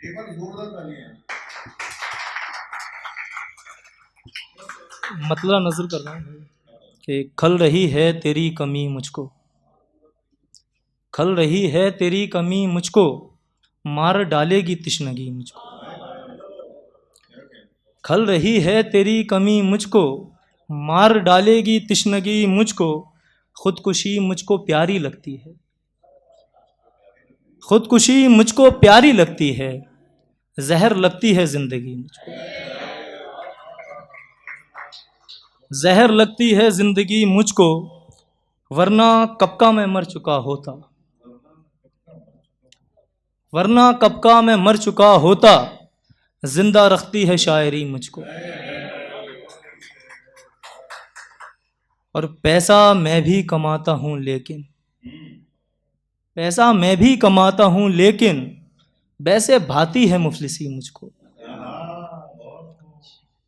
एक बार जोरदार तालियां। मतलब नजर कर रहा हूँ कि खल रही है तेरी कमी मुझको, खल रही है तेरी कमी मुझको, मार डालेगी तिश्नगी मुझको। खल रही है तेरी कमी मुझको, मार डालेगी तिश्नगी मुझको। खुदकुशी मुझको प्यारी लगती है, खुदकुशी मुझको प्यारी लगती है, जहर लगती है जिंदगी मुझको। जहर लगती है जिंदगी मुझको, वरना कब का मैं मर चुका होता, वरना कब का मैं मर चुका होता। जिंदा रखती है शायरी मुझको। और पैसा मैं भी कमाता हूँ लेकिन, पैसा मैं भी कमाता हूँ लेकिन, वैसे भाती है मुफलिसी मुझको।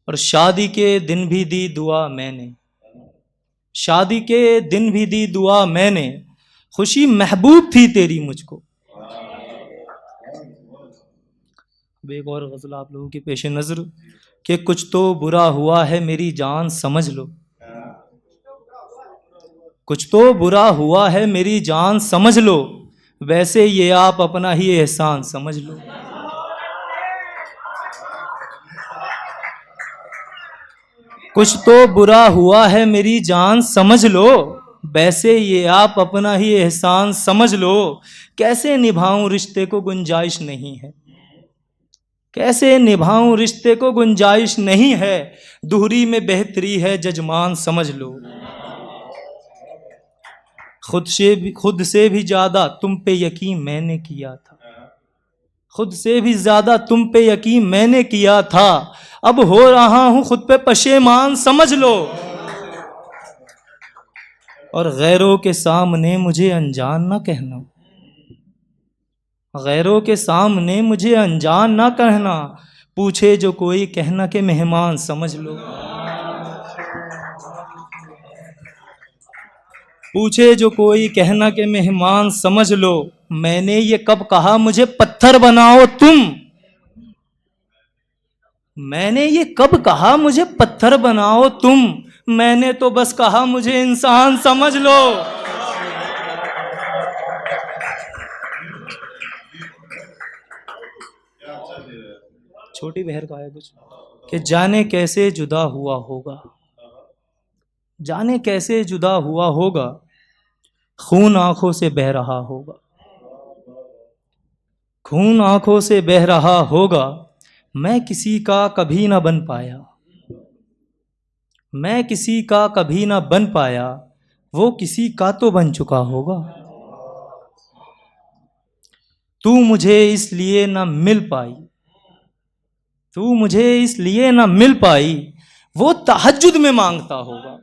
और शादी के दिन भी दी दुआ मैंने, शादी के दिन भी दी दुआ मैंने, खुशी महबूब थी तेरी मुझको। अब एक और गजल आप लोगों के पेश नजर कि कुछ तो बुरा हुआ है मेरी जान समझ लो, कुछ तो बुरा हुआ है मेरी जान समझ लो, वैसे ये आप अपना ही एहसान समझ लो। कुछ तो बुरा हुआ है मेरी जान समझ लो, वैसे ये आप अपना ही एहसान समझ लो। कैसे निभाऊं रिश्ते को गुंजाइश नहीं है, कैसे निभाऊं रिश्ते को गुंजाइश नहीं है, दूरी में बेहतरी है जजमान समझ लो। खुद से भी ज्यादा तुम पे यकीन मैंने किया था, खुद से भी ज्यादा तुम पे यकीन मैंने किया था, अब हो रहा हूं खुद पे पशेमान समझ लो। और गैरों के सामने मुझे अनजान ना कहना, गैरों के सामने मुझे अनजान ना कहना, पूछे जो कोई कहना के मेहमान समझ लो। पूछे जो कोई कहना के मेहमान समझ लो। मैंने ये कब कहा मुझे पत्थर बनाओ तुम, मैंने ये कब कहा मुझे पत्थर बनाओ तुम, मैंने तो बस कहा मुझे इंसान समझ लो। छोटी बहर का है कुछ कि जाने कैसे जुदा हुआ होगा, जाने कैसे जुदा हुआ होगा, खून आंखों से बह रहा होगा, खून आंखों से बह रहा होगा। मैं किसी का कभी ना बन पाया, मैं किसी का कभी ना बन पाया, वो किसी का तो बन चुका होगा। तू मुझे इसलिए ना मिल पाई, तू मुझे इसलिए ना मिल पाई, वो तहज्जुद में मांगता होगा।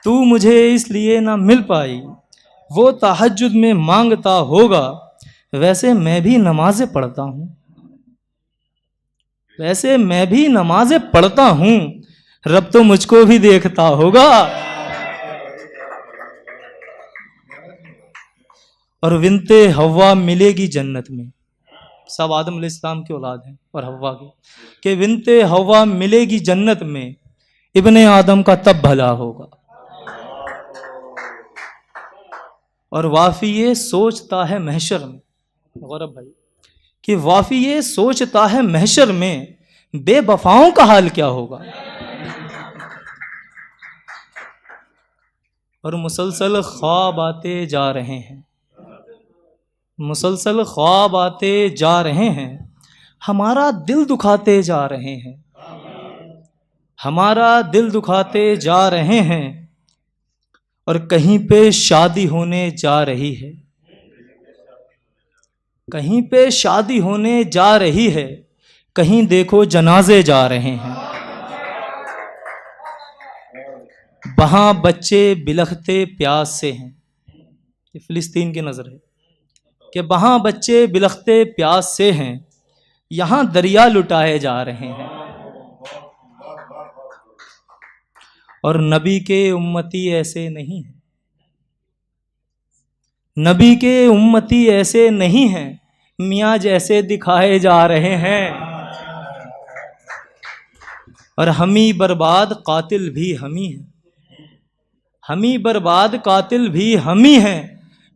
तू मुझे इसलिए ना मिल पाई, वो तहज्जुद में मांगता होगा। वैसे मैं भी नमाजें पढ़ता हूँ, वैसे मैं भी नमाजें पढ़ता हूँ, रब तो मुझको भी देखता होगा। और विनते हवा मिलेगी जन्नत में, सब आदम अलैहिस्सलाम की औलाद हैं और हवा की, कि विनते हवा मिलेगी जन्नत में, इब्ने आदम का तब भला होगा। और वाफी ये सोचता है महशर में, गौरव भाई, कि वाफी ये सोचता है महशर में, बेवफाओं का हाल क्या होगा। और मुसलसल ख्वाब आते जा रहे हैं, मुसलसल ख्वाब आते जा रहे हैं, हमारा दिल दुखाते जा रहे हैं, हमारा दिल दुखाते जा रहे हैं। और कहीं पे शादी होने जा रही है, कहीं पे शादी होने जा रही है, कहीं देखो जनाजे जा रहे हैं। वहां बच्चे बिलखते प्यास से हैं, ये फिलिस्तीन की नजर है, कि वहां बच्चे बिलखते प्यास से हैं, यहां दरिया लुटाए जा रहे हैं। और नबी के उम्मती ऐसे नहीं हैं, नबी के उम्मती ऐसे नहीं हैं, मियाँ जैसे दिखाए जा रहे हैं। और हम ही बर्बाद कातिल भी हम ही हैं, हम ही बर्बाद कातिल भी हम ही हैं,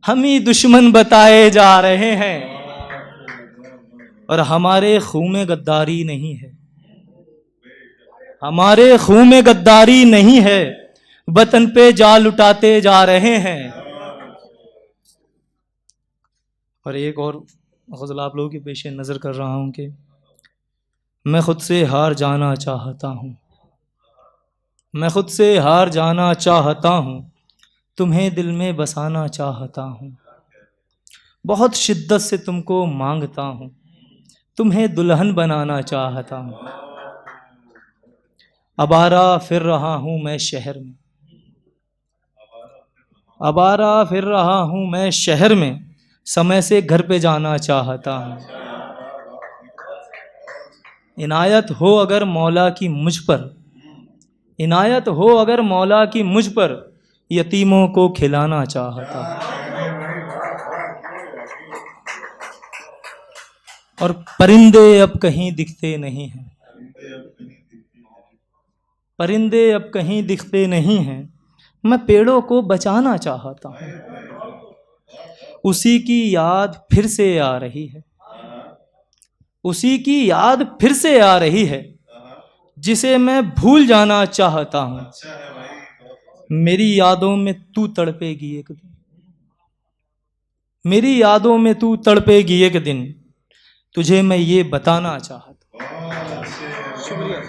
हम ही दुश्मन बताए जा रहे हैं। और हमारे खून में गद्दारी नहीं है, हमारे खून में गद्दारी नहीं है, वतन पे जा लुटाते जा रहे हैं। और एक और गज़ल आप लोगों के पेश नज़र कर रहा हूँ कि मैं खुद से हार जाना चाहता हूँ, मैं खुद से हार जाना चाहता हूँ, तुम्हें दिल में बसाना चाहता हूँ। बहुत शिद्दत से तुमको मांगता हूँ, तुम्हें दुल्हन बनाना चाहता हूँ। अबारा फिर रहा हूँ मैं शहर में, अबारा फिर रहा हूँ मैं शहर में, समय से घर पे जाना चाहता हूँ। इनायत हो अगर मौला की मुझ पर, इनायत हो अगर मौला की मुझ पर, यतीमों को खिलाना चाहता हूँ। और परिंदे अब कहीं दिखते नहीं हैं, परिंदे अब कहीं दिखते नहीं हैं, मैं पेड़ों को बचाना चाहता हूँ। उसी की याद फिर से आ रही है, उसी की याद फिर से आ रही है, जिसे मैं भूल जाना चाहता हूँ। मेरी यादों में तू तड़पेगी एक दिन, मेरी यादों में तू तड़पेगी एक दिन, तुझे मैं ये बताना चाहता हूँ। शुक्रिया।